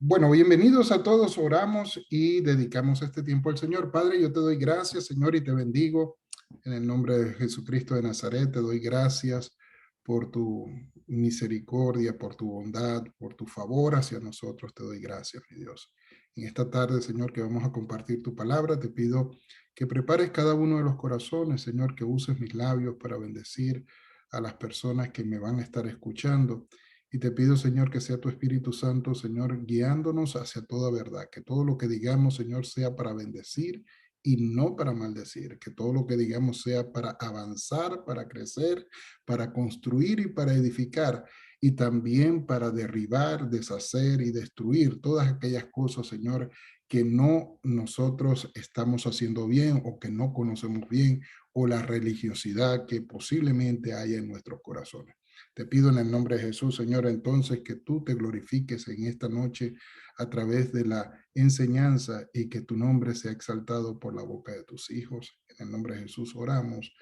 Bueno, bienvenidos a todos, oramos y dedicamos este tiempo al Señor. Padre, yo te doy gracias, Señor, y te bendigo en el nombre de Jesucristo de Nazaret. Te doy gracias por tu misericordia, por tu bondad, por tu favor hacia nosotros. Te doy gracias, mi Dios. En esta tarde, Señor, que vamos a compartir tu palabra, te pido que prepares cada uno de los corazones, Señor, que uses mis labios para bendecir a las personas que me van a estar escuchando. Y te pido, Señor, que sea tu Espíritu Santo, Señor, guiándonos hacia toda verdad. Que todo lo que digamos, Señor, sea para bendecir y no para maldecir. Que todo lo que digamos sea para avanzar, para crecer, para construir y para edificar. Y también para derribar, deshacer y destruir todas aquellas cosas, Señor, que no nosotros estamos haciendo bien o que no conocemos bien, o la religiosidad que posiblemente haya en nuestros corazones. Te pido en el nombre de Jesús, Señor, entonces que tú te glorifiques en esta noche a través de la enseñanza y que tu nombre sea exaltado por la boca de tus hijos. En el nombre de Jesús oramos.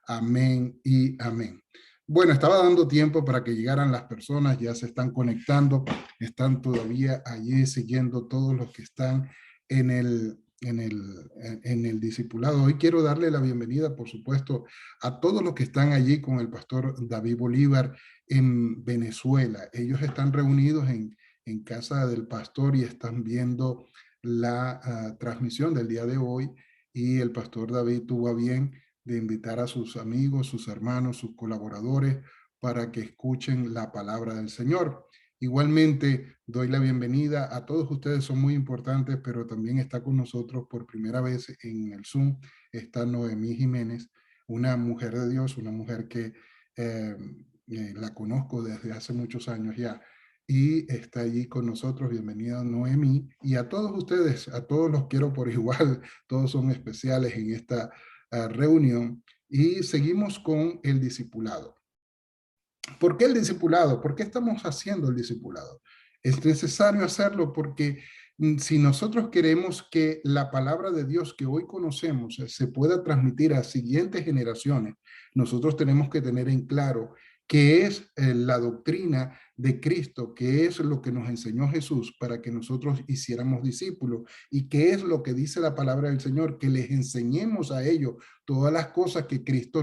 Amén y amén. Bueno, estaba dando tiempo para que llegaran las personas, ya se están conectando, están todavía allí siguiendo todos los que están en el discipulado. Hoy quiero darle la bienvenida, por supuesto, a todos los que están allí con el pastor David Bolívar en Venezuela. Ellos están reunidos en casa del pastor y están viendo la transmisión del día de hoy, y el pastor David tuvo a bien de invitar a sus amigos, sus hermanos, sus colaboradores para que escuchen la palabra del Señor. Igualmente, doy la bienvenida a todos ustedes, son muy importantes, pero también está con nosotros por primera vez en el Zoom, está Noemí Jiménez, una mujer de Dios, una mujer que eh, la conozco desde hace muchos años ya, y está allí con nosotros. Bienvenida Noemí, y a todos ustedes, a todos los quiero por igual, todos son especiales en esta reunión, y seguimos con el discipulado. ¿Por qué el discipulado? ¿Por qué estamos haciendo el discipulado? Es necesario hacerlo porque si nosotros queremos que la palabra de Dios que hoy conocemos se pueda transmitir a siguientes generaciones, nosotros tenemos que tener en claro qué es la doctrina de Cristo, qué es lo que nos enseñó Jesús para que nosotros hiciéramos discípulos, y qué es lo que dice la palabra del Señor, que les enseñemos a ellos todas las cosas que Cristo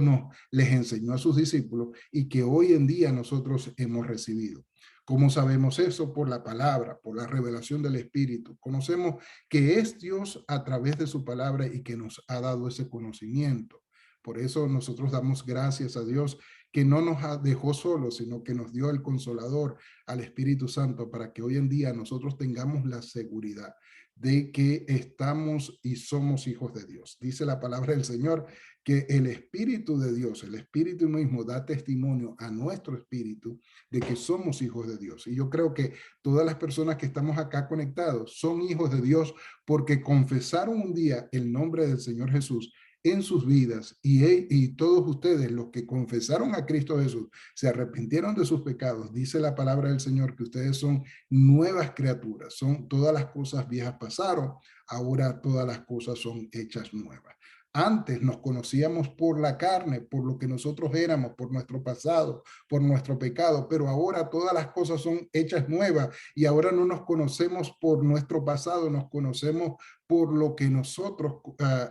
les enseñó a sus discípulos y que hoy en día nosotros hemos recibido. ¿Cómo sabemos eso? Por la palabra, por la revelación del Espíritu. Conocemos que es Dios a través de su palabra y que nos ha dado ese conocimiento. Por eso nosotros damos gracias a Dios que no nos dejó solos, sino que nos dio el Consolador, al Espíritu Santo, para que hoy en día nosotros tengamos la seguridad de que estamos y somos hijos de Dios. Dice la palabra del Señor que el Espíritu de Dios, el Espíritu mismo, da testimonio a nuestro espíritu de que somos hijos de Dios. Y yo creo que todas las personas que estamos acá conectados son hijos de Dios porque confesaron un día el nombre del Señor Jesús en sus vidas, y todos ustedes, los que confesaron a Cristo Jesús, se arrepintieron de sus pecados. Dice la palabra del Señor que ustedes son nuevas criaturas, son todas las cosas viejas pasaron, ahora todas las cosas son hechas nuevas. Antes nos conocíamos por la carne, por lo que nosotros éramos, por nuestro pasado, por nuestro pecado, pero ahora todas las cosas son hechas nuevas, y ahora no nos conocemos por nuestro pasado, nos conocemos por lo que nosotros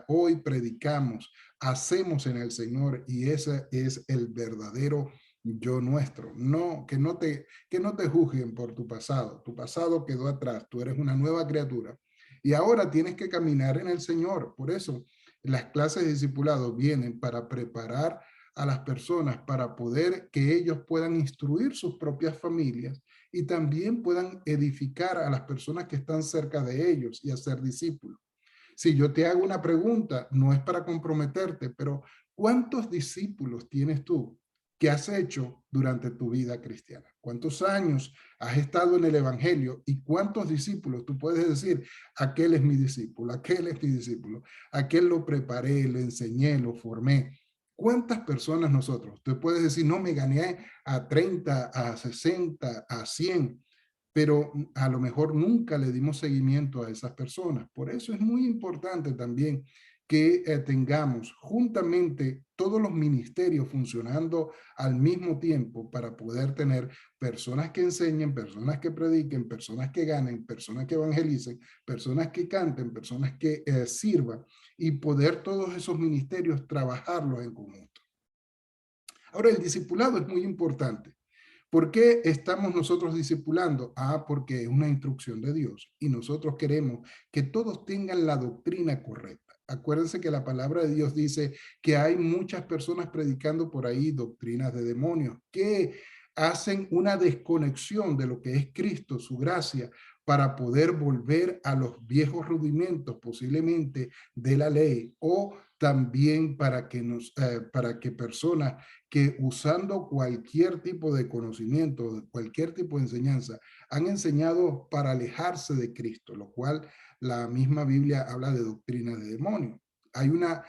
hoy predicamos, hacemos en el Señor, y ese es el verdadero yo nuestro. No, que no te juzguen por tu pasado quedó atrás, tú eres una nueva criatura y ahora tienes que caminar en el Señor. Por eso las clases de discipulado vienen para preparar a las personas para poder que ellos puedan instruir sus propias familias y también puedan edificar a las personas que están cerca de ellos y hacer discípulos. Si yo te hago una pregunta, no es para comprometerte, pero ¿cuántos discípulos tienes tú que has hecho durante tu vida cristiana? ¿Cuántos años has estado en el evangelio y cuántos discípulos tú puedes decir, aquel es mi discípulo, aquel es mi discípulo, aquel lo preparé, lo enseñé, lo formé? ¿Cuántas personas nosotros? Tú puedes decir, no, me gané a 30, a 60, a 100, pero a lo mejor nunca le dimos seguimiento a esas personas. Por eso es muy importante también que tengamos juntamente todos los ministerios funcionando al mismo tiempo para poder tener personas que enseñen, personas que prediquen, personas que ganen, personas que evangelicen, personas que canten, personas que sirvan y poder todos esos ministerios trabajarlos en conjunto. Ahora, el discipulado es muy importante. ¿Por qué estamos nosotros discipulando? Porque es una instrucción de Dios y nosotros queremos que todos tengan la doctrina correcta. Acuérdense que la palabra de Dios dice que hay muchas personas predicando por ahí doctrinas de demonios que hacen una desconexión de lo que es Cristo, su gracia, para poder volver a los viejos rudimentos posiblemente de la ley o también para que personas que usando cualquier tipo de conocimiento, cualquier tipo de enseñanza, han enseñado para alejarse de Cristo, lo cual la misma Biblia habla de doctrina de demonio. Hay una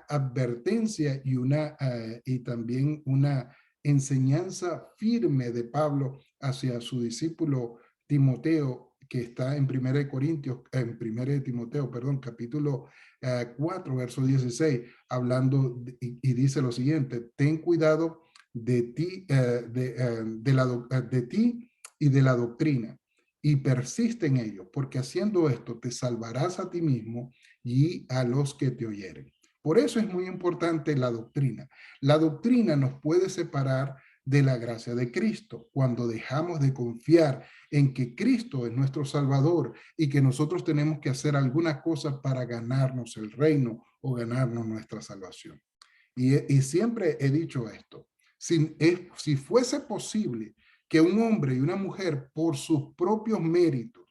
advertencia y también una enseñanza firme de Pablo hacia su discípulo Timoteo, que está en 1 Corintios, en 1 Timoteo, perdón, capítulo 4, verso 16, hablando y dice lo siguiente: ten cuidado de ti, de ti y de la doctrina, y persiste en ello, porque haciendo esto te salvarás a ti mismo y a los que te oyeren. Por eso es muy importante la doctrina. La doctrina nos puede separar de la gracia de Cristo cuando dejamos de confiar en que Cristo es nuestro Salvador y que nosotros tenemos que hacer algunas cosas para ganarnos el reino o ganarnos nuestra salvación. Y siempre he dicho esto: si fuese posible que un hombre y una mujer por sus propios méritos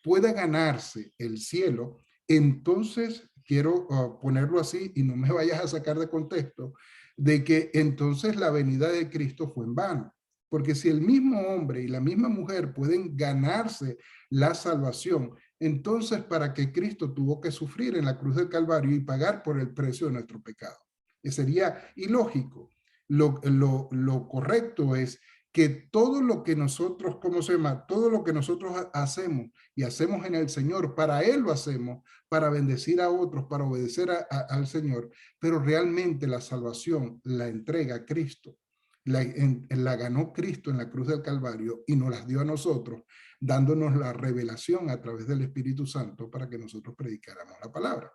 pueda ganarse el cielo, entonces quiero ponerlo así y no me vayas a sacar de contexto, de que entonces la venida de Cristo fue en vano. Porque si el mismo hombre y la misma mujer pueden ganarse la salvación, entonces ¿para qué Cristo tuvo que sufrir en la cruz del Calvario y pagar por el precio de nuestro pecado? Sería ilógico. Lo correcto es que todo lo que nosotros, ¿cómo se llama? Todo lo que nosotros hacemos y hacemos en el Señor, para Él lo hacemos, para bendecir a otros, para obedecer al Señor, pero realmente la salvación la entrega Cristo. La ganó Cristo en la cruz del Calvario y nos las dio a nosotros, dándonos la revelación a través del Espíritu Santo para que nosotros predicáramos la palabra.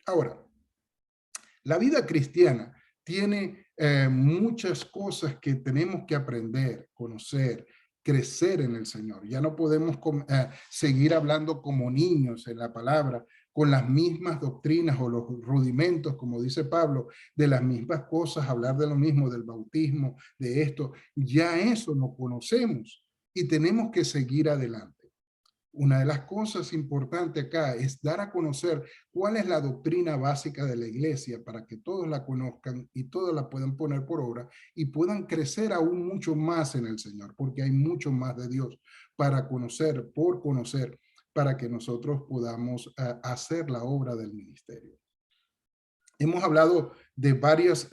Ahora, la vida cristiana tiene muchas cosas que tenemos que aprender, conocer, crecer en el Señor. Ya no podemos seguir hablando como niños en la palabra, con las mismas doctrinas o los rudimentos, como dice Pablo, de las mismas cosas, hablar de lo mismo, del bautismo, de esto. Ya eso lo conocemos y tenemos que seguir adelante. Una de las cosas importantes acá es dar a conocer cuál es la doctrina básica de la iglesia para que todos la conozcan y todos la puedan poner por obra y puedan crecer aún mucho más en el Señor, porque hay mucho más de Dios para conocer, por conocer, para que nosotros podamos hacer la obra del ministerio. Hemos hablado de varios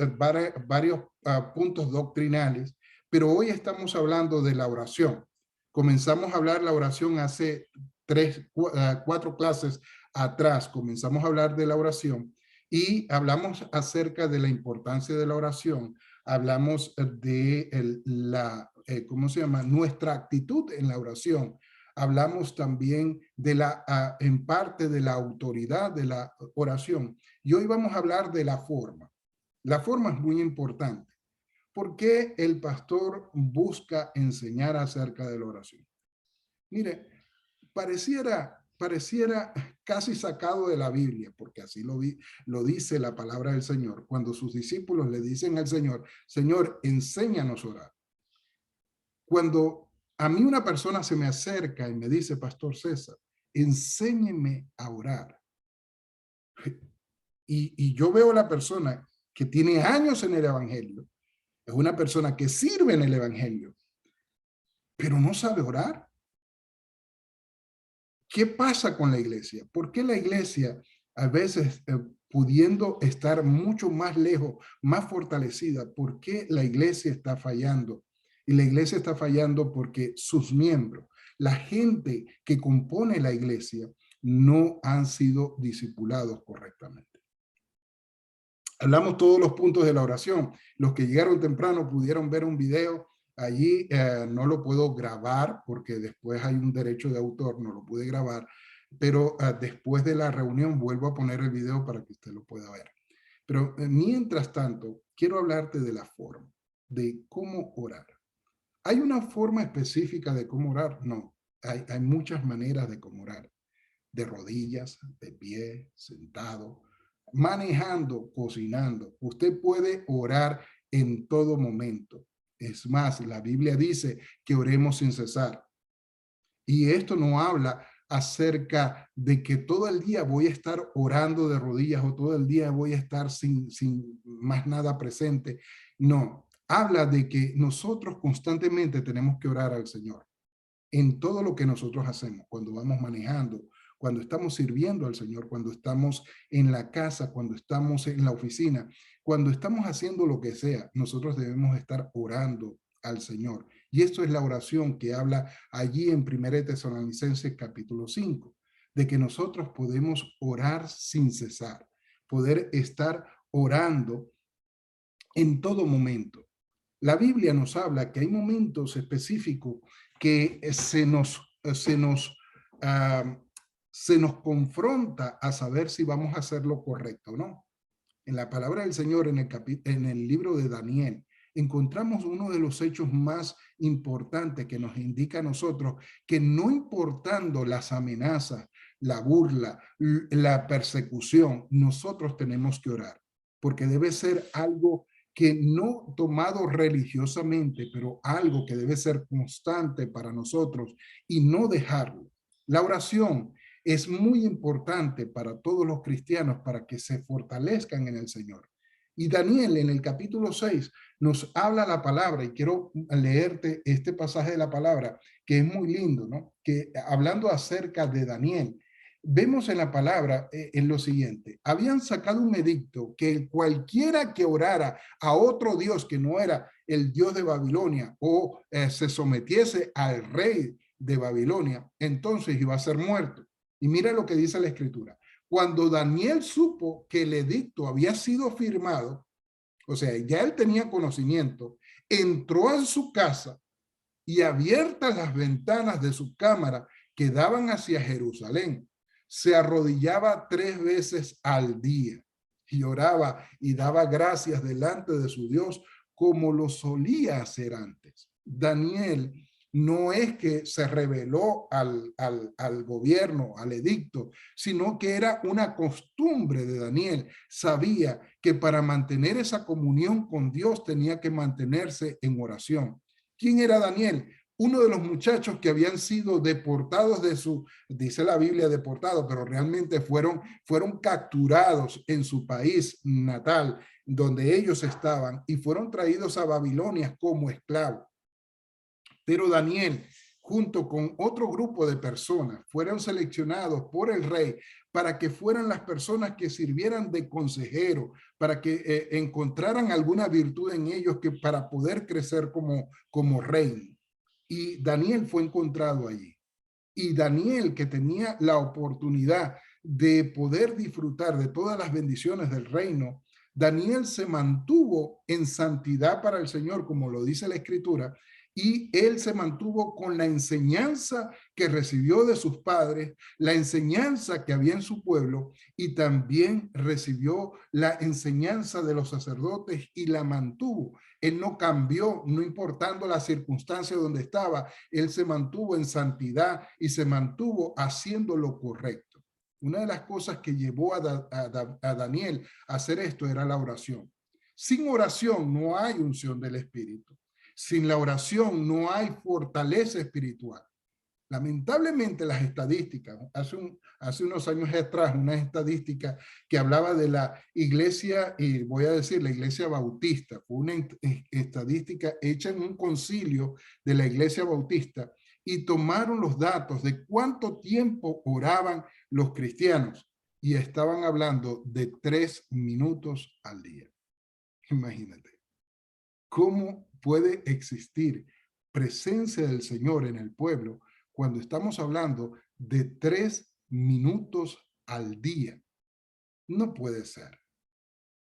puntos doctrinales, pero hoy estamos hablando de la oración. Comenzamos a hablar la oración hace 4 clases atrás. Comenzamos a hablar de la oración y hablamos acerca de la importancia de la oración. Hablamos de ¿cómo se llama? Nuestra actitud en la oración. Hablamos también de en parte de la autoridad de la oración. Y hoy vamos a hablar de la forma. La forma es muy importante. ¿Por qué el pastor busca enseñar acerca de la oración? Mire, pareciera casi sacado de la Biblia, porque así lo dice la palabra del Señor, cuando sus discípulos le dicen al Señor: Señor, enséñanos a orar. Cuando a mí una persona se me acerca y me dice: Pastor César, enséñeme a orar, y yo veo a la persona que tiene años en el evangelio, es una persona que sirve en el evangelio, pero no sabe orar. ¿Qué pasa con la iglesia? ¿Por qué la iglesia a veces, pudiendo estar mucho más lejos, más fortalecida, por qué la iglesia está fallando? Y la iglesia está fallando porque sus miembros, la gente que compone la iglesia, no han sido discipulados correctamente. Hablamos todos los puntos de la oración. Los que llegaron temprano pudieron ver un video. Allí no lo puedo grabar porque después hay un derecho de autor, no lo pude grabar, pero después de la reunión vuelvo a poner el video para que usted lo pueda ver. Pero mientras tanto, quiero hablarte de la forma, de cómo orar. ¿Hay una forma específica de cómo orar? No, hay muchas maneras de cómo orar. De rodillas, de pie, sentado, manejando, cocinando. Usted puede orar en todo momento. Es más, la Biblia dice que oremos sin cesar. Y esto no habla acerca de que todo el día voy a estar orando de rodillas o todo el día voy a estar sin más nada presente. No, habla de que nosotros constantemente tenemos que orar al Señor en todo lo que nosotros hacemos, cuando vamos manejando, cuando estamos sirviendo al Señor, cuando estamos en la casa, cuando estamos en la oficina, cuando estamos haciendo lo que sea, nosotros debemos estar orando al Señor. Y esto es la oración que habla allí en 1 Tesalonicenses capítulo 5, de que nosotros podemos orar sin cesar, poder estar orando en todo momento. La Biblia nos habla que hay momentos específicos que ah, se nos confronta a saber si vamos a hacer lo correcto o no. En la palabra del Señor, en el libro de Daniel, encontramos uno de los hechos más importantes que nos indica a nosotros que no importando las amenazas, la burla, la persecución, nosotros tenemos que orar, porque debe ser algo que no tomado religiosamente, pero algo que debe ser constante para nosotros y no dejarlo. La oración es muy importante para todos los cristianos para que se fortalezcan en el Señor. Y Daniel en el capítulo 6 nos habla la palabra, y quiero leerte este pasaje de la palabra, que es muy lindo, ¿no? Que hablando acerca de Daniel, vemos en la palabra en lo siguiente: habían sacado un edicto que cualquiera que orara a otro Dios que no era el Dios de Babilonia o se sometiese al rey de Babilonia, entonces iba a ser muerto. Y mira lo que dice la escritura. Cuando Daniel supo que el edicto había sido firmado, o sea, ya él tenía conocimiento, entró a su casa y abiertas las ventanas de su cámara que daban hacia Jerusalén, se arrodillaba 3 veces al día y oraba y daba gracias delante de su Dios como lo solía hacer antes. Daniel no es que se rebeló al gobierno, al edicto, sino que era una costumbre de Daniel. Sabía que para mantener esa comunión con Dios tenía que mantenerse en oración. ¿Quién era Daniel? Uno de los muchachos que habían sido deportados de su, dice la Biblia deportados, pero realmente fueron capturados en su país natal, donde ellos estaban, y fueron traídos a Babilonia como esclavos. Pero Daniel, junto con otro grupo de personas, fueron seleccionados por el rey para que fueran las personas que sirvieran de consejero, para que encontraran alguna virtud en ellos que para poder crecer como reino. Y Daniel fue encontrado allí. Y Daniel, que tenía la oportunidad de poder disfrutar de todas las bendiciones del reino, Daniel se mantuvo en santidad para el Señor, como lo dice la Escritura, y él se mantuvo con la enseñanza que recibió de sus padres, la enseñanza que había en su pueblo, y también recibió la enseñanza de los sacerdotes y la mantuvo. Él no cambió, no importando la circunstancia donde estaba, él se mantuvo en santidad y se mantuvo haciendo lo correcto. Una de las cosas que llevó a Daniel a hacer esto era la oración. Sin oración no hay unción del Espíritu. Sin la oración no hay fortaleza espiritual. Lamentablemente las estadísticas, hace unos años atrás, una estadística que hablaba de la iglesia, y voy a decir la iglesia bautista, fue una estadística hecha en un concilio de la iglesia bautista, y tomaron los datos de cuánto tiempo oraban los cristianos, y estaban hablando de 3 minutos al día. Imagínate. ¿Cómo puede existir presencia del Señor en el pueblo cuando estamos hablando de 3 minutos al día? No puede ser.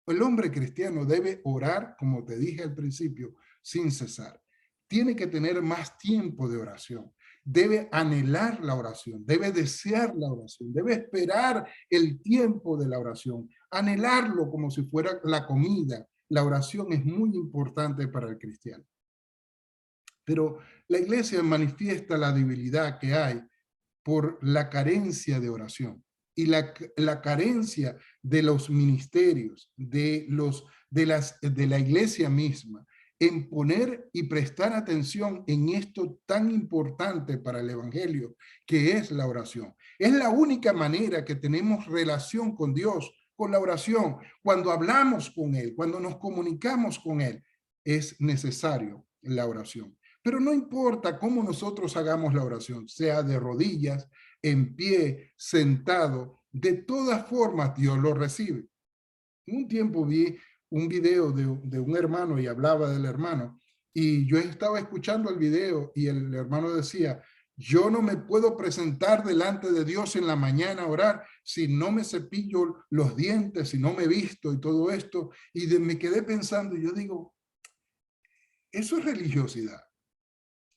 El hombre cristiano debe orar, como te dije al principio, sin cesar. Tiene que tener más tiempo de oración. Debe anhelar la oración, debe desear la oración, debe esperar el tiempo de la oración, anhelarlo como si fuera la comida. La oración es muy importante para el cristiano. Pero la iglesia manifiesta la debilidad que hay por la carencia de oración y la carencia de los ministerios, de la iglesia misma, en poner y prestar atención en esto tan importante para el evangelio, que es la oración. Es la única manera que tenemos relación con Dios, con la oración. Cuando hablamos con Él, cuando nos comunicamos con Él, es necesario la oración. Pero no importa cómo nosotros hagamos la oración, sea de rodillas, en pie, sentado, de todas formas Dios lo recibe. Un tiempo vi un video de un hermano y hablaba del hermano, y yo estaba escuchando el video y el hermano decía, yo no me puedo presentar delante de Dios en la mañana a orar si no me cepillo los dientes, si no me visto y todo esto. Y me quedé pensando, y yo digo, eso es religiosidad.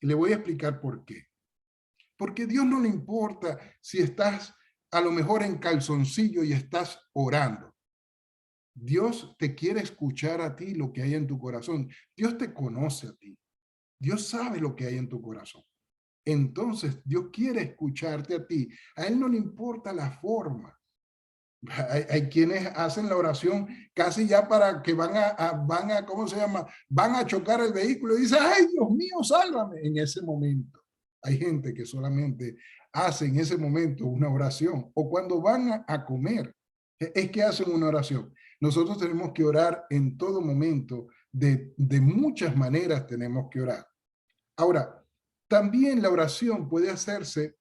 Y le voy a explicar por qué. Porque a Dios no le importa si estás a lo mejor en calzoncillo y estás orando. Dios te quiere escuchar a ti lo que hay en tu corazón. Dios te conoce a ti. Dios sabe lo que hay en tu corazón. Entonces, Dios quiere escucharte a ti. A Él no le importa la forma. Hay quienes hacen la oración casi ya para que van a, ¿cómo se llama? Van a chocar el vehículo y dicen, ay, Dios mío, sálvame en ese momento. Hay gente que solamente hace en ese momento una oración o cuando van a comer, es que hacen una oración. Nosotros tenemos que orar en todo momento, de muchas maneras tenemos que orar. Ahora, también la oración puede hacerse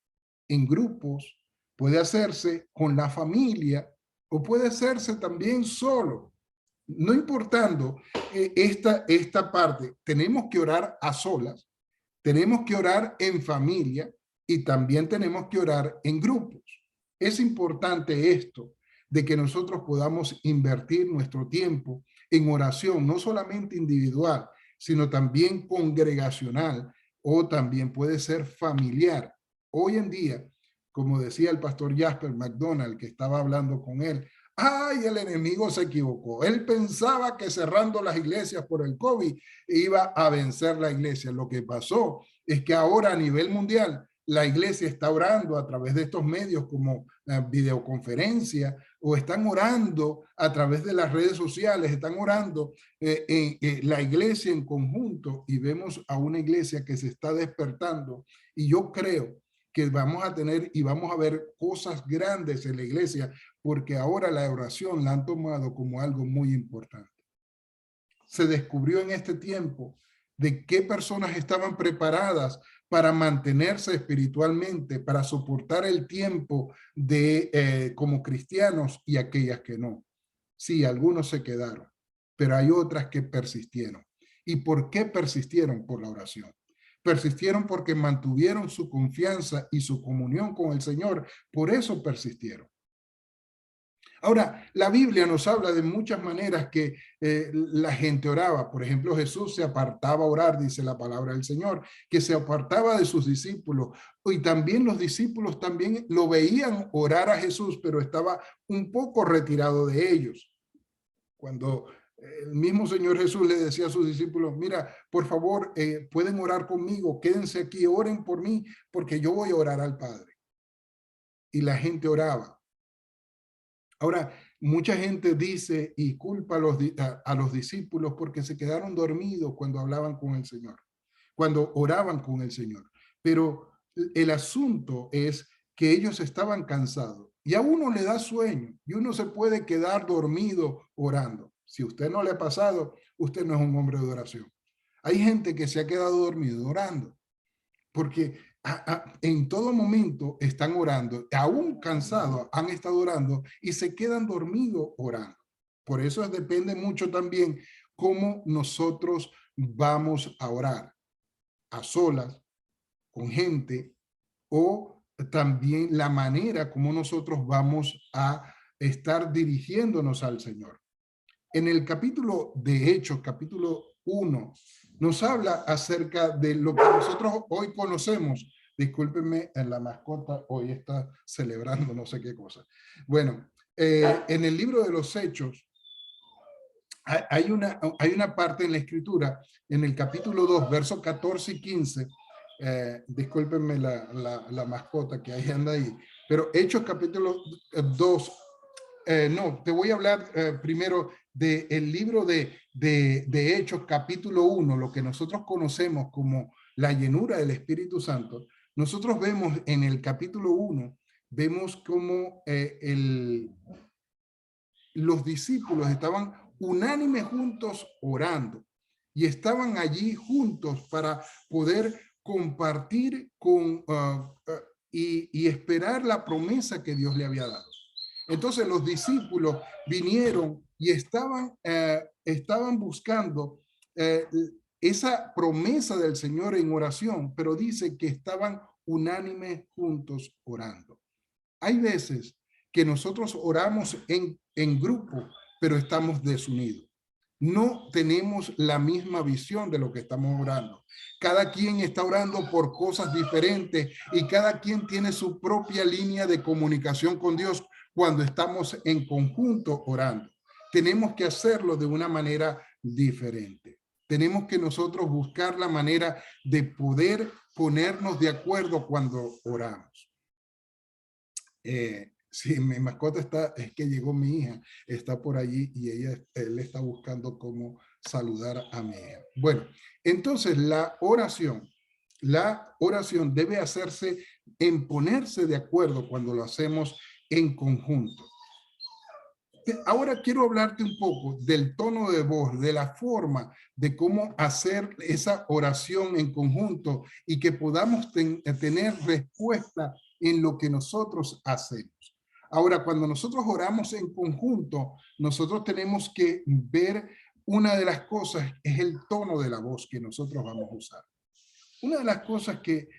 en grupos, puede hacerse con la familia o puede hacerse también solo. No importando esta parte, tenemos que orar a solas, tenemos que orar en familia y también tenemos que orar en grupos. Es importante esto de que nosotros podamos invertir nuestro tiempo en oración, no solamente individual, sino también congregacional o también puede ser familiar. Hoy en día, como decía el pastor Jasper McDonald, que estaba hablando con él, ay, el enemigo se equivocó. Él pensaba que cerrando las iglesias por el COVID iba a vencer la iglesia. Lo que pasó es que ahora a nivel mundial la iglesia está orando a través de estos medios como videoconferencia o están orando a través de las redes sociales, están orando la iglesia en conjunto y vemos a una iglesia que se está despertando y yo creo que vamos a tener y vamos a ver cosas grandes en la iglesia porque ahora la oración la han tomado como algo muy importante. Se descubrió en este tiempo de qué personas estaban preparadas para mantenerse espiritualmente, para soportar el tiempo como cristianos y aquellas que no. Sí, algunos se quedaron, pero hay otras que persistieron. ¿Y por qué persistieron? Por la oración. Persistieron porque mantuvieron su confianza y su comunión con el Señor. Por eso persistieron. Ahora, la Biblia nos habla de muchas maneras que la gente oraba. Por ejemplo, Jesús se apartaba a orar, dice la palabra del Señor, que se apartaba de sus discípulos. Y también los discípulos también lo veían orar a Jesús, pero estaba un poco retirado de ellos. Cuando el mismo Señor Jesús le decía a sus discípulos, mira, por favor, pueden orar conmigo, quédense aquí, oren por mí, porque yo voy a orar al Padre. Y la gente oraba. Ahora, mucha gente dice y culpa a los discípulos porque se quedaron dormidos cuando hablaban con el Señor, cuando oraban con el Señor. Pero el asunto es que ellos estaban cansados y a uno le da sueño y uno se puede quedar dormido orando. Si usted no le ha pasado, usted no es un hombre de oración. Hay gente que se ha quedado dormido orando porque en todo momento están orando, aún cansados han estado orando y se quedan dormidos orando. Por eso depende mucho también cómo nosotros vamos a orar, a solas, con gente, o también la manera como nosotros vamos a estar dirigiéndonos al Señor. En el capítulo de Hechos, capítulo 1, nos habla acerca de lo que nosotros hoy conocemos. Discúlpenme, en la mascota hoy está celebrando no sé qué cosa. Bueno, en el libro de los Hechos hay una parte en la escritura, en el capítulo 2, versos 14 y 15, discúlpenme la mascota que ahí anda ahí, pero Hechos capítulo 2, no, te voy a hablar primero del libro de Hechos capítulo 1, lo que nosotros conocemos como la llenura del Espíritu Santo. Nosotros vemos en el capítulo 1, vemos como los discípulos estaban unánimes juntos orando y estaban allí juntos para poder compartir y esperar la promesa que Dios le había dado. Entonces los discípulos vinieron y estaban buscando esa promesa del Señor en oración, pero dice que estaban unánimes juntos orando. Hay veces que nosotros oramos en grupo, pero estamos desunidos. No tenemos la misma visión de lo que estamos orando. Cada quien está orando por cosas diferentes y cada quien tiene su propia línea de comunicación con Dios cuando estamos en conjunto orando. Tenemos que hacerlo de una manera diferente. Tenemos que nosotros buscar la manera de poder ponernos de acuerdo cuando oramos. Sí, mi mascota es que llegó mi hija, está por allí y él está buscando cómo saludar a mi hija. Bueno, entonces la oración debe hacerse en ponerse de acuerdo cuando lo hacemos en conjunto. Ahora quiero hablarte un poco del tono de voz, de la forma de cómo hacer esa oración en conjunto y que podamos tener respuesta en lo que nosotros hacemos. Ahora, cuando nosotros oramos en conjunto, nosotros tenemos que ver una de las cosas, es el tono de la voz que nosotros vamos a usar. Una de las cosas que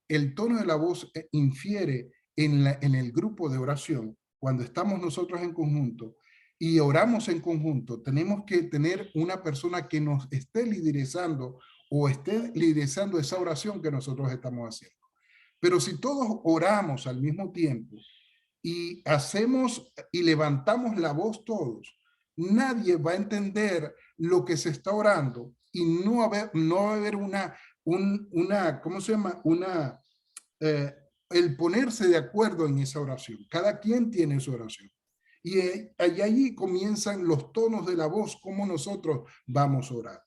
el tono de la voz infiere en el grupo de oración, cuando estamos nosotros en conjunto y oramos en conjunto, tenemos que tener una persona que nos esté liderizando o esté liderizando esa oración que nosotros estamos haciendo. Pero si todos oramos al mismo tiempo y hacemos y levantamos la voz todos, nadie va a entender lo que se está orando y no va a haber ¿cómo se llama? El ponerse de acuerdo en esa oración. Cada quien tiene su oración. Y allí comienzan los tonos de la voz, cómo nosotros vamos a orar.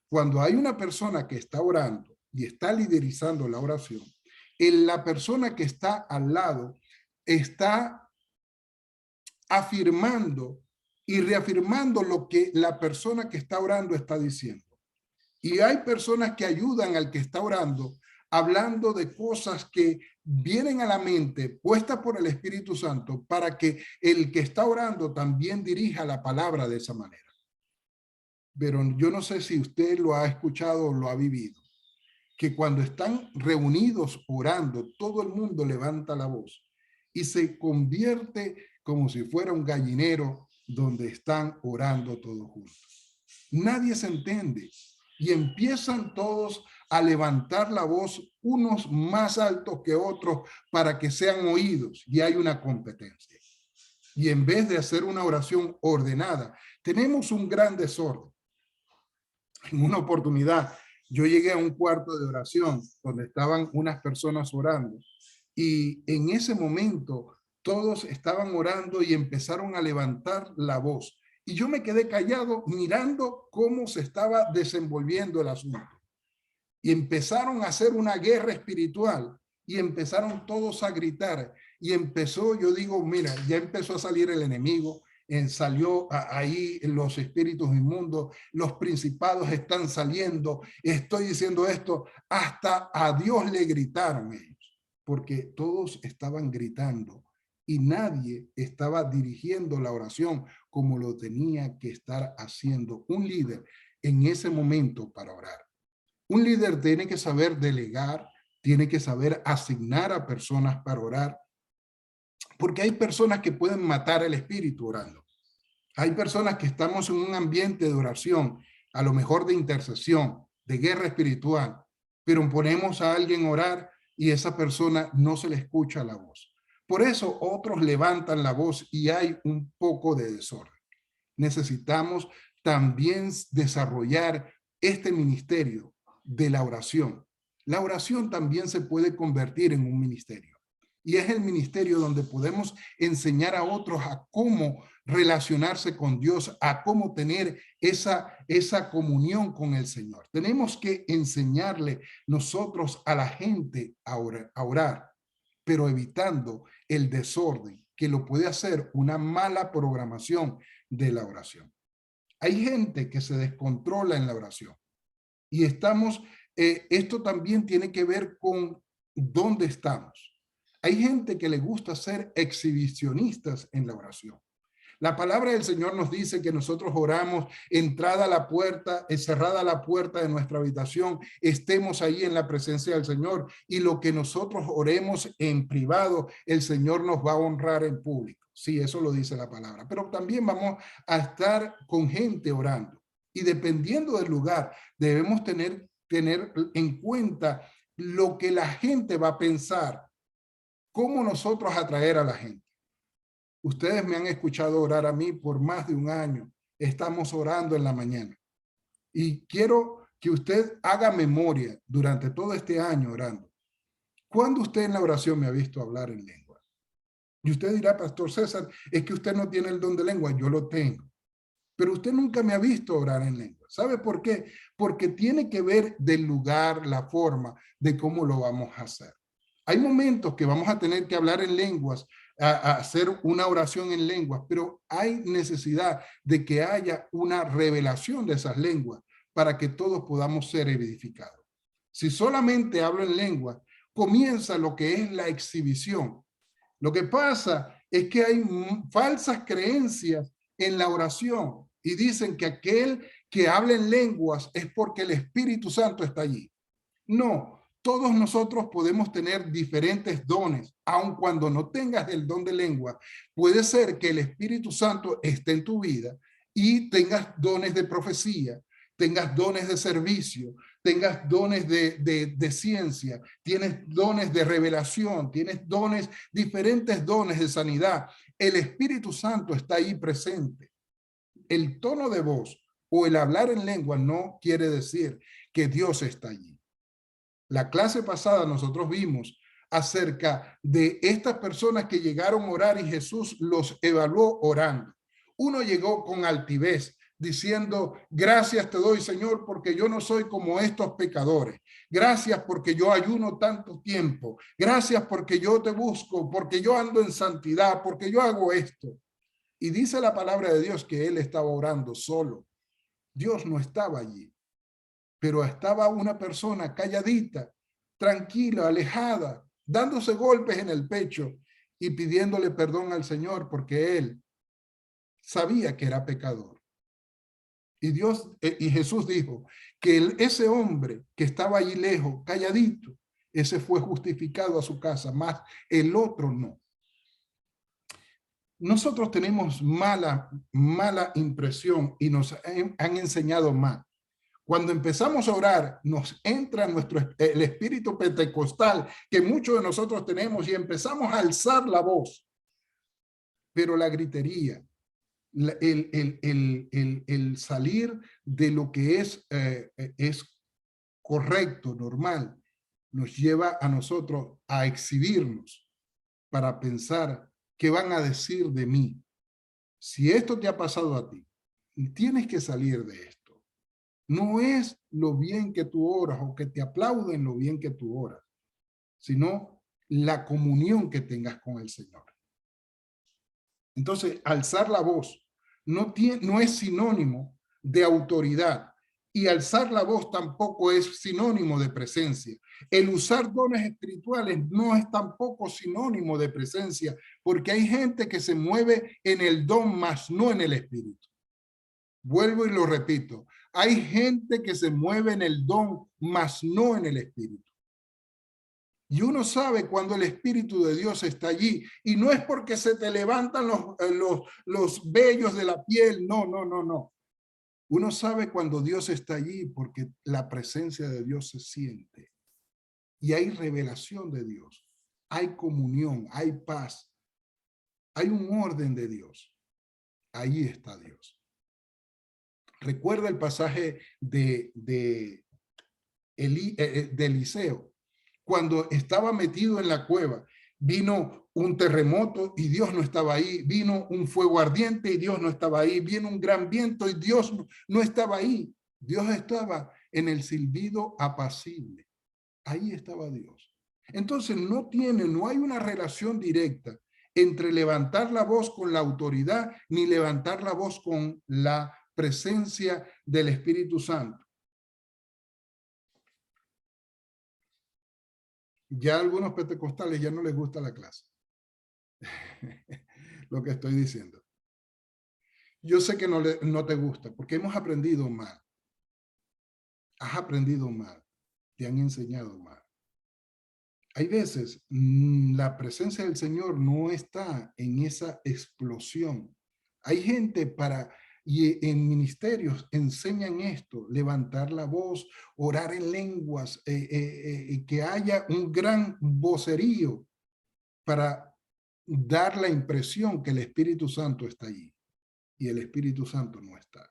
Cuando hay una persona que está orando y está liderizando la oración, la persona que está al lado está afirmando y reafirmando lo que la persona que está orando está diciendo. Y hay personas que ayudan al que está orando, hablando de cosas que vienen a la mente, puestas por el Espíritu Santo, para que el que está orando también dirija la palabra de esa manera. Pero yo no sé si usted lo ha escuchado o lo ha vivido, que cuando están reunidos orando, todo el mundo levanta la voz y se convierte como si fuera un gallinero donde están orando todos juntos. Nadie se entiende y empiezan todos a levantar la voz, unos más altos que otros, para que sean oídos, y hay una competencia. Y en vez de hacer una oración ordenada, tenemos un gran desorden. En una oportunidad, yo llegué a un cuarto de oración donde estaban unas personas orando, y en ese momento todos estaban orando y empezaron a levantar la voz. Y yo me quedé callado mirando cómo se estaba desenvolviendo el asunto. Y empezaron a hacer una guerra espiritual y empezaron todos a gritar. Y empezó, yo digo, mira, ya empezó a salir el enemigo, salió ahí los espíritus inmundos, los principados están saliendo, estoy diciendo esto, hasta a Dios le gritaron ellos, porque todos estaban gritando y nadie estaba dirigiendo la oración como lo tenía que estar haciendo un líder en ese momento para orar. Un líder tiene que saber delegar, tiene que saber asignar a personas para orar, porque hay personas que pueden matar el espíritu orando. Hay personas que estamos en un ambiente de oración, a lo mejor de intercesión, de guerra espiritual, pero ponemos a alguien a orar y esa persona no se le escucha la voz. Por eso otros levantan la voz y hay un poco de desorden. Necesitamos también desarrollar este ministerio de la oración. La oración también se puede convertir en un ministerio. Y es el ministerio donde podemos enseñar a otros a cómo relacionarse con Dios, a cómo tener esa comunión con el Señor. Tenemos que enseñarle nosotros a la gente a orar, pero evitando el desorden que lo puede hacer una mala programación de la oración. Hay gente que se descontrola en la oración y esto también tiene que ver con dónde estamos. Hay gente que le gusta ser exhibicionistas en la oración. La palabra del Señor nos dice que nosotros oramos entrada a la puerta, cerrada la puerta de nuestra habitación, estemos ahí en la presencia del Señor y lo que nosotros oremos en privado, el Señor nos va a honrar en público. Sí, eso lo dice la palabra, pero también vamos a estar con gente orando y dependiendo del lugar debemos tener en cuenta lo que la gente va a pensar, cómo nosotros atraer a la gente. Ustedes me han escuchado orar a mí por más de un año. Estamos orando en la mañana. Y quiero que usted haga memoria durante todo este año orando. ¿Cuándo usted en la oración me ha visto hablar en lengua? Y usted dirá, Pastor César, es que usted no tiene el don de lengua. Yo lo tengo. Pero usted nunca me ha visto orar en lengua. ¿Sabe por qué? Porque tiene que ver del lugar, la forma de cómo lo vamos a hacer. Hay momentos que vamos a tener que hablar en lenguas, a hacer una oración en lenguas, pero hay necesidad de que haya una revelación de esas lenguas para que todos podamos ser edificados. Si solamente hablo en lenguas, comienza lo que es la exhibición. Lo que pasa es que hay falsas creencias en la oración y dicen que aquel que habla en lenguas es porque el Espíritu Santo está allí. No, todos nosotros podemos tener diferentes dones, aun cuando no tengas el don de lengua, puede ser que el Espíritu Santo esté en tu vida y tengas dones de profecía, tengas dones de servicio, tengas dones de ciencia, tienes dones de revelación, tienes dones, diferentes dones de sanidad. El Espíritu Santo está ahí presente. El tono de voz o el hablar en lengua no quiere decir que Dios está allí. La clase pasada nosotros vimos acerca de estas personas que llegaron a orar y Jesús los evaluó orando. Uno llegó con altivez diciendo, gracias te doy, Señor, porque yo no soy como estos pecadores. Gracias porque yo ayuno tanto tiempo. Gracias porque yo te busco, porque yo ando en santidad, porque yo hago esto. Y dice la palabra de Dios que él estaba orando solo. Dios no estaba allí, pero estaba una persona calladita, tranquila, alejada, dándose golpes en el pecho y pidiéndole perdón al Señor porque él sabía que era pecador. Y Jesús dijo que ese hombre que estaba allí lejos, calladito, ese fue justificado a su casa, más el otro no. Nosotros tenemos mala impresión y nos han enseñado mal. Cuando empezamos a orar, nos entra el espíritu pentecostal que muchos de nosotros tenemos y empezamos a alzar la voz. Pero la gritería, el salir de lo que es correcto, normal, nos lleva a nosotros a exhibirnos para pensar qué van a decir de mí. Si esto te ha pasado a ti, tienes que salir de esto. No es lo bien que tú oras o que te aplauden lo bien que tú oras, sino la comunión que tengas con el Señor. Entonces, alzar la voz no es sinónimo de autoridad y alzar la voz tampoco es sinónimo de presencia. El usar dones espirituales no es tampoco sinónimo de presencia, porque hay gente que se mueve en el don, más no en el espíritu. Vuelvo y lo repito, hay gente que se mueve en el don, mas no en el espíritu. Y uno sabe cuando el Espíritu de Dios está allí. Y no es porque se te levantan los vellos de la piel. No, no, no, no. Uno sabe cuando Dios está allí porque la presencia de Dios se siente. Y hay revelación de Dios. Hay comunión, hay paz. Hay un orden de Dios. Ahí está Dios. Recuerda el pasaje de Eliseo. Cuando estaba metido en la cueva, vino un terremoto y Dios no estaba ahí. Vino un fuego ardiente y Dios no estaba ahí. Vino un gran viento y Dios no estaba ahí. Dios estaba en el silbido apacible. Ahí estaba Dios. Entonces no hay una relación directa entre levantar la voz con la autoridad ni levantar la voz con la presencia del Espíritu Santo. Ya a algunos pentecostales ya no les gusta la clase. Lo que estoy diciendo. Yo sé que no te gusta porque hemos aprendido mal. Has aprendido mal. Te han enseñado mal. Hay veces la presencia del Señor no está en esa explosión. Hay gente y en ministerios enseñan esto, levantar la voz, orar en lenguas, que haya un gran vocerío para dar la impresión que el Espíritu Santo está allí y el Espíritu Santo no está.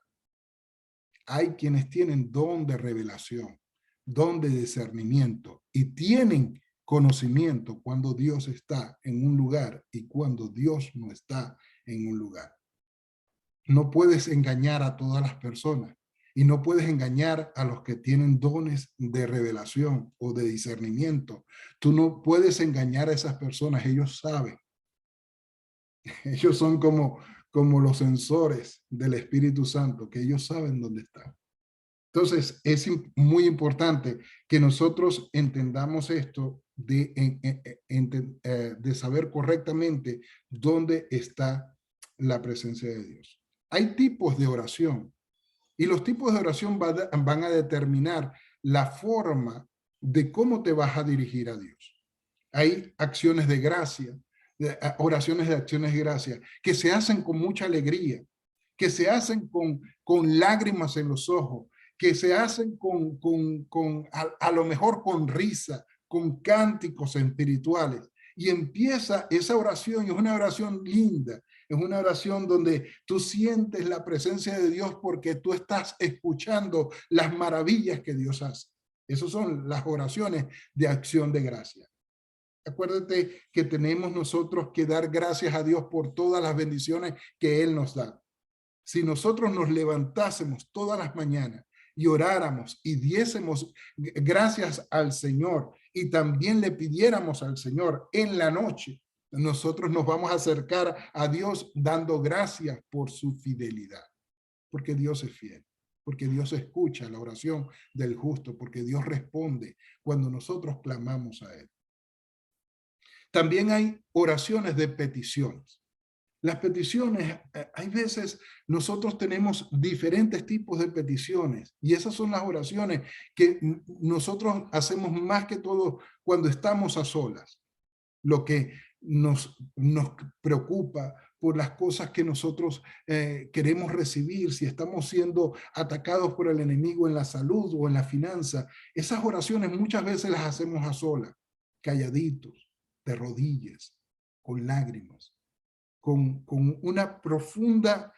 Hay quienes tienen don de revelación, don de discernimiento y tienen conocimiento cuando Dios está en un lugar y cuando Dios no está en un lugar. No puedes engañar a todas las personas y no puedes engañar a los que tienen dones de revelación o de discernimiento. Tú no puedes engañar a esas personas, ellos saben. Ellos son como los sensores del Espíritu Santo, que ellos saben dónde están. Entonces, es muy importante que nosotros entendamos esto de saber correctamente dónde está la presencia de Dios. Hay tipos de oración y los tipos de oración van a determinar la forma de cómo te vas a dirigir a Dios. Hay acciones de gracia, oraciones de acciones de gracia, que se hacen con mucha alegría, que se hacen con lágrimas en los ojos, que se hacen a lo mejor con risa, con cánticos espirituales. Y empieza esa oración, es una oración linda, es una oración donde tú sientes la presencia de Dios porque tú estás escuchando las maravillas que Dios hace. Esas son las oraciones de acción de gracia. Acuérdate que tenemos nosotros que dar gracias a Dios por todas las bendiciones que Él nos da. Si nosotros nos levantásemos todas las mañanas y oráramos y diésemos gracias al Señor y también le pidiéramos al Señor en la noche, nosotros nos vamos a acercar a Dios dando gracias por su fidelidad, porque Dios es fiel, porque Dios escucha la oración del justo, porque Dios responde cuando nosotros clamamos a Él. También hay oraciones de peticiones. Las peticiones, hay veces nosotros tenemos diferentes tipos de peticiones y esas son las oraciones que nosotros hacemos más que todo cuando estamos a solas. Lo que nos preocupa por las cosas que nosotros queremos recibir, si estamos siendo atacados por el enemigo en la salud o en la finanza, esas oraciones muchas veces las hacemos a solas, calladitos, de rodillas, con lágrimas. Con una profunda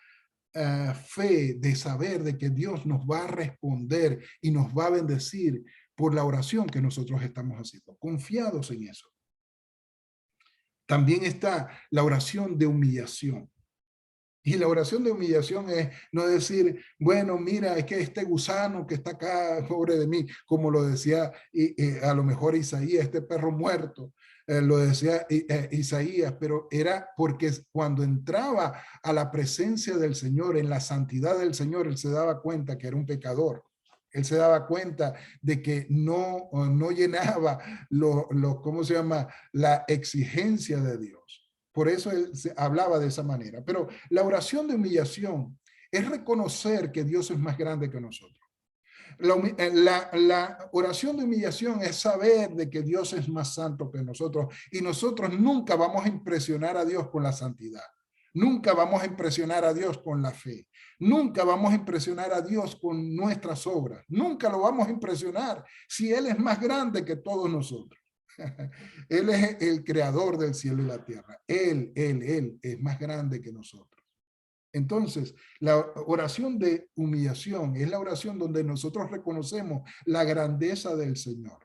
fe de saber de que Dios nos va a responder y nos va a bendecir por la oración que nosotros estamos haciendo, confiados en eso. También está la oración de humillación. Y la oración de humillación es no decir, bueno, mira, es que este gusano que está acá, pobre de mí, como lo decía a lo mejor Isaías, este perro muerto, lo decía Isaías, pero era porque cuando entraba a la presencia del Señor, en la santidad del Señor, él se daba cuenta que era un pecador. Él se daba cuenta de que no llenaba ¿cómo se llama? La exigencia de Dios. Por eso él hablaba de esa manera. Pero la oración de humillación es reconocer que Dios es más grande que nosotros. La oración de humillación es saber de que Dios es más santo que nosotros y nosotros nunca vamos a impresionar a Dios con la santidad. Nunca vamos a impresionar a Dios con la fe. Nunca vamos a impresionar a Dios con nuestras obras. Nunca lo vamos a impresionar si Él es más grande que todos nosotros. Él es el creador del cielo y la tierra. Él es más grande que nosotros. Entonces, la oración de humillación es la oración donde nosotros reconocemos la grandeza del Señor,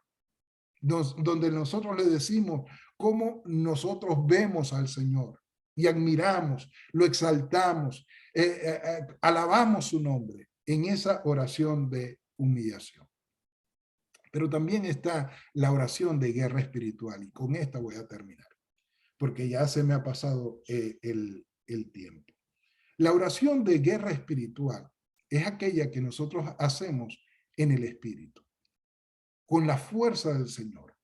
donde nosotros le decimos cómo nosotros vemos al Señor y admiramos, lo exaltamos, alabamos su nombre en esa oración de humillación. Pero también está la oración de guerra espiritual y con esta voy a terminar, porque ya se me ha pasado el tiempo. La oración de guerra espiritual es aquella que nosotros hacemos en el espíritu, con la fuerza del Señor,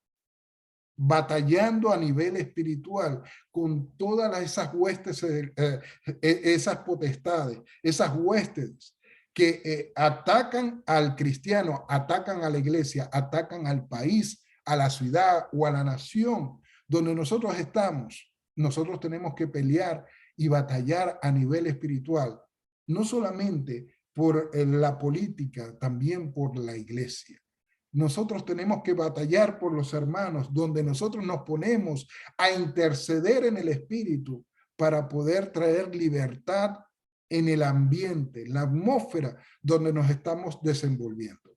batallando a nivel espiritual con todas esas huestes, esas potestades, esas huestes que atacan al cristiano, atacan a la iglesia, atacan al país, a la ciudad o a la nación donde nosotros estamos. Nosotros tenemos que pelear y batallar a nivel espiritual, no solamente por la política, también por la iglesia. Nosotros tenemos que batallar por los hermanos, donde nosotros nos ponemos a interceder en el espíritu para poder traer libertad en el ambiente, la atmósfera donde nos estamos desenvolviendo.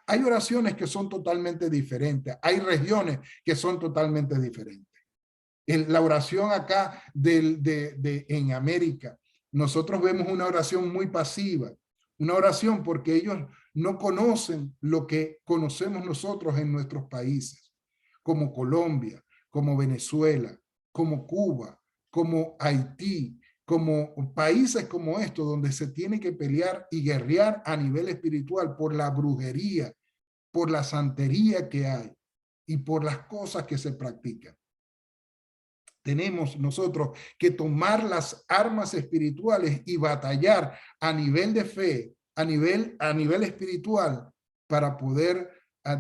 Hay oraciones que son totalmente diferentes, hay regiones que son totalmente diferentes. La oración acá en América, nosotros vemos una oración muy pasiva, una oración porque ellos no conocen lo que conocemos nosotros en nuestros países, como Colombia, como Venezuela, como Cuba, como Haití, como países como estos donde se tiene que pelear y guerrear a nivel espiritual por la brujería, por la santería que hay y por las cosas que se practican. Tenemos nosotros que tomar las armas espirituales y batallar a nivel de fe, a nivel espiritual, para poder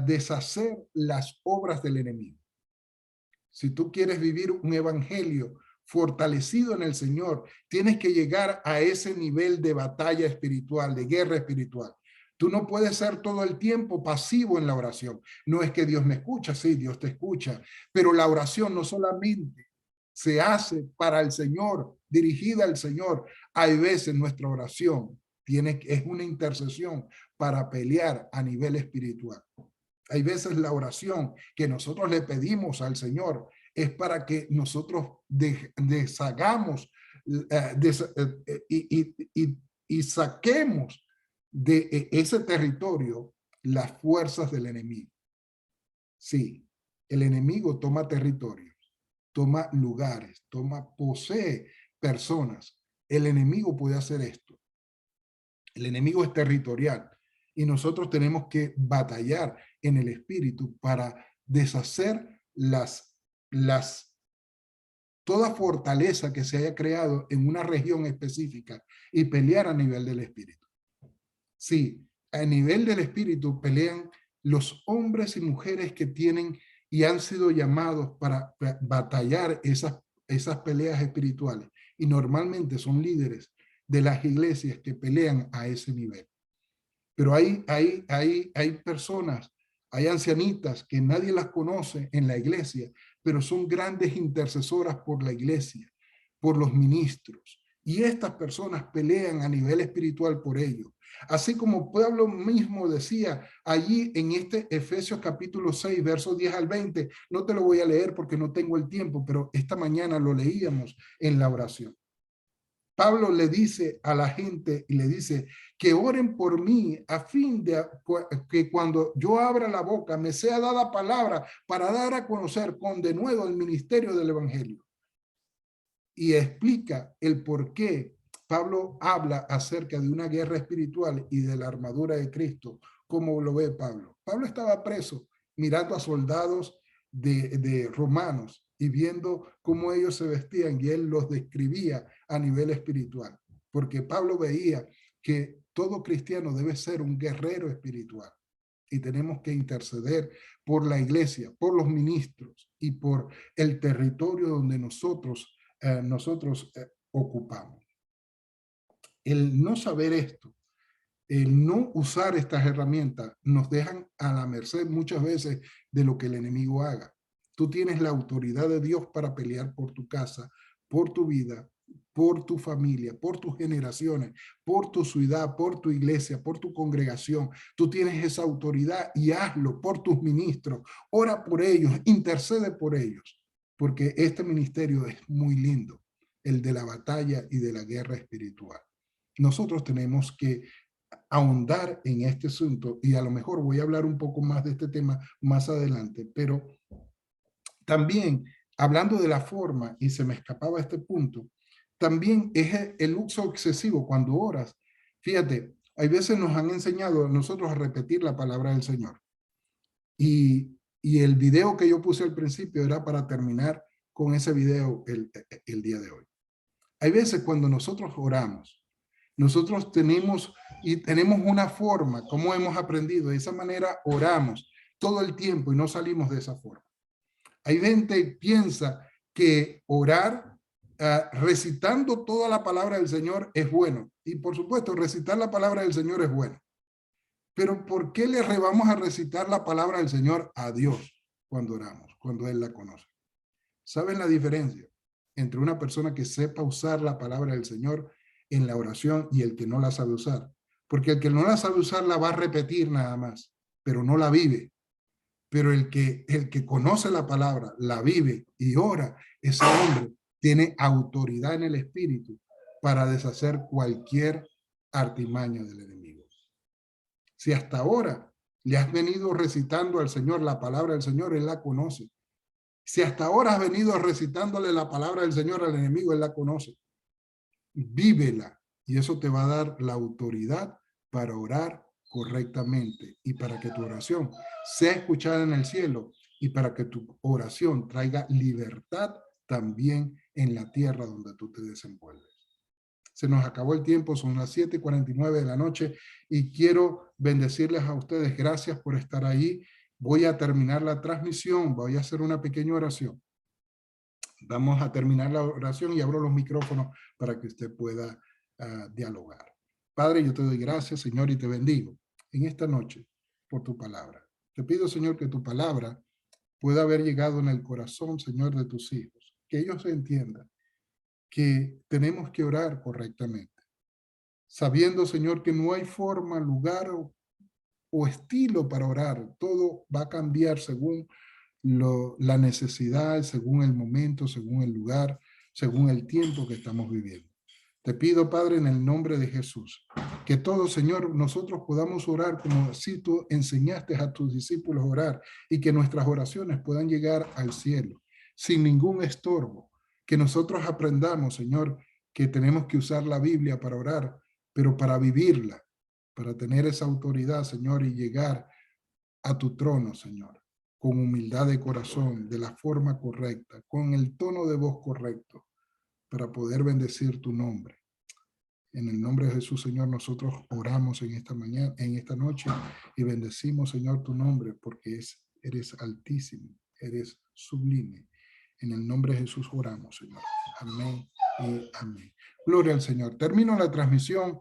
deshacer las obras del enemigo. Si tú quieres vivir un evangelio fortalecido en el Señor, tienes que llegar a ese nivel de batalla espiritual, de guerra espiritual. Tú no puedes ser todo el tiempo pasivo en la oración. No es que Dios me escucha, sí, Dios te escucha, pero la oración no solamente se hace para el Señor, dirigida al Señor. Hay veces nuestra oración es una intercesión para pelear a nivel espiritual. Hay veces la oración que nosotros le pedimos al Señor es para que nosotros deshagamos y saquemos de ese territorio las fuerzas del enemigo. Sí, el enemigo toma territorio, toma lugares, posee personas. El enemigo puede hacer esto. El enemigo es territorial y nosotros tenemos que batallar en el espíritu para deshacer toda fortaleza que se haya creado en una región específica y pelear a nivel del espíritu. Sí, a nivel del espíritu pelean los hombres y mujeres que tienen y han sido llamados para batallar esas peleas espirituales. Y normalmente son líderes de las iglesias que pelean a ese nivel. Pero hay personas, hay ancianitas que nadie las conoce en la iglesia, pero son grandes intercesoras por la iglesia, por los ministros. Y estas personas pelean a nivel espiritual por ellos. Así como Pablo mismo decía allí en este Efesios capítulo 6, versos 10 al 20, no te lo voy a leer porque no tengo el tiempo, pero esta mañana lo leíamos en la oración. Pablo le dice a la gente y le dice que oren por mí a fin de que cuando yo abra la boca me sea dada palabra para dar a conocer con denuedo el ministerio del evangelio. Y explica el por qué Pablo habla acerca de una guerra espiritual y de la armadura de Cristo, como lo ve Pablo. Pablo estaba preso mirando a soldados de romanos y viendo cómo ellos se vestían y él los describía a nivel espiritual, porque Pablo veía que Todo cristiano debe ser un guerrero espiritual y tenemos que interceder por la iglesia, por los ministros y por el territorio donde nosotros ocupamos. El no saber esto, el no usar estas herramientas, nos dejan a la merced muchas veces de lo que el enemigo haga. Tú tienes la autoridad de Dios para pelear por tu casa, por tu vida, por tu familia, por tus generaciones, por tu ciudad, por tu iglesia, por tu congregación. Tú tienes esa autoridad y hazlo por tus ministros. Ora por ellos, intercede por ellos, porque este ministerio es muy lindo, el de la batalla y de la guerra espiritual. Nosotros tenemos que ahondar en este asunto y a lo mejor voy a hablar un poco más de este tema más adelante, pero también hablando de la forma, y se me escapaba este punto, también es el uso excesivo cuando oras. Fíjate, hay veces nos han enseñado a nosotros a repetir la palabra del Señor. Y el video que yo puse al principio era para terminar con ese video el día de hoy. Hay veces cuando nosotros oramos, nosotros tenemos una forma, como hemos aprendido, de esa manera oramos todo el tiempo y no salimos de esa forma. Hay gente que piensa que orar recitando toda la palabra del Señor es bueno. Y por supuesto, recitar la palabra del Señor es bueno. Pero ¿por qué le vamos a recitar la palabra del Señor a Dios cuando oramos, cuando Él la conoce? ¿Saben la diferencia entre una persona que sepa usar la palabra del Señor en la oración y el que no la sabe usar? Porque el que no la sabe usar la va a repetir nada más, pero no la vive. Pero el que conoce la palabra, la vive y ora, ese hombre tiene autoridad en el espíritu para deshacer cualquier artimaña del enemigo. Si hasta ahora le has venido recitando al Señor la palabra del Señor, Él la conoce. Si hasta ahora has venido recitándole la palabra del Señor al enemigo, Él la conoce. Vívela y eso te va a dar la autoridad para orar correctamente y para que tu oración sea escuchada en el cielo y para que tu oración traiga libertad también en la tierra donde tú te desenvuelves. Se nos acabó el tiempo, son las 7:49 de la noche y quiero bendecirles a ustedes. Gracias por estar ahí. Voy a terminar la transmisión, voy a hacer una pequeña oración. Vamos a terminar la oración y abro los micrófonos para que usted pueda dialogar. Padre, yo te doy gracias, Señor, y te bendigo en esta noche por tu palabra. Te pido, Señor, que tu palabra pueda haber llegado en el corazón, Señor, de tus hijos, que ellos entiendan que tenemos que orar correctamente, sabiendo, Señor, que no hay forma, lugar o estilo para orar. Todo va a cambiar según la necesidad, según el momento, según el lugar, según el tiempo que estamos viviendo. Te pido, Padre, en el nombre de Jesús, que todos, Señor, nosotros podamos orar como así tú enseñaste a tus discípulos a orar y que nuestras oraciones puedan llegar al cielo sin ningún estorbo. Que nosotros aprendamos, Señor, que tenemos que usar la Biblia para orar, pero para vivirla, para tener esa autoridad, Señor, y llegar a tu trono, Señor, con humildad de corazón, de la forma correcta, con el tono de voz correcto, para poder bendecir tu nombre. En el nombre de Jesús, Señor, nosotros oramos en esta mañana, en esta noche, y bendecimos, Señor, tu nombre, porque eres altísimo, eres sublime. En el nombre de Jesús oramos, Señor. Amén y amén. Gloria al Señor. Termino la transmisión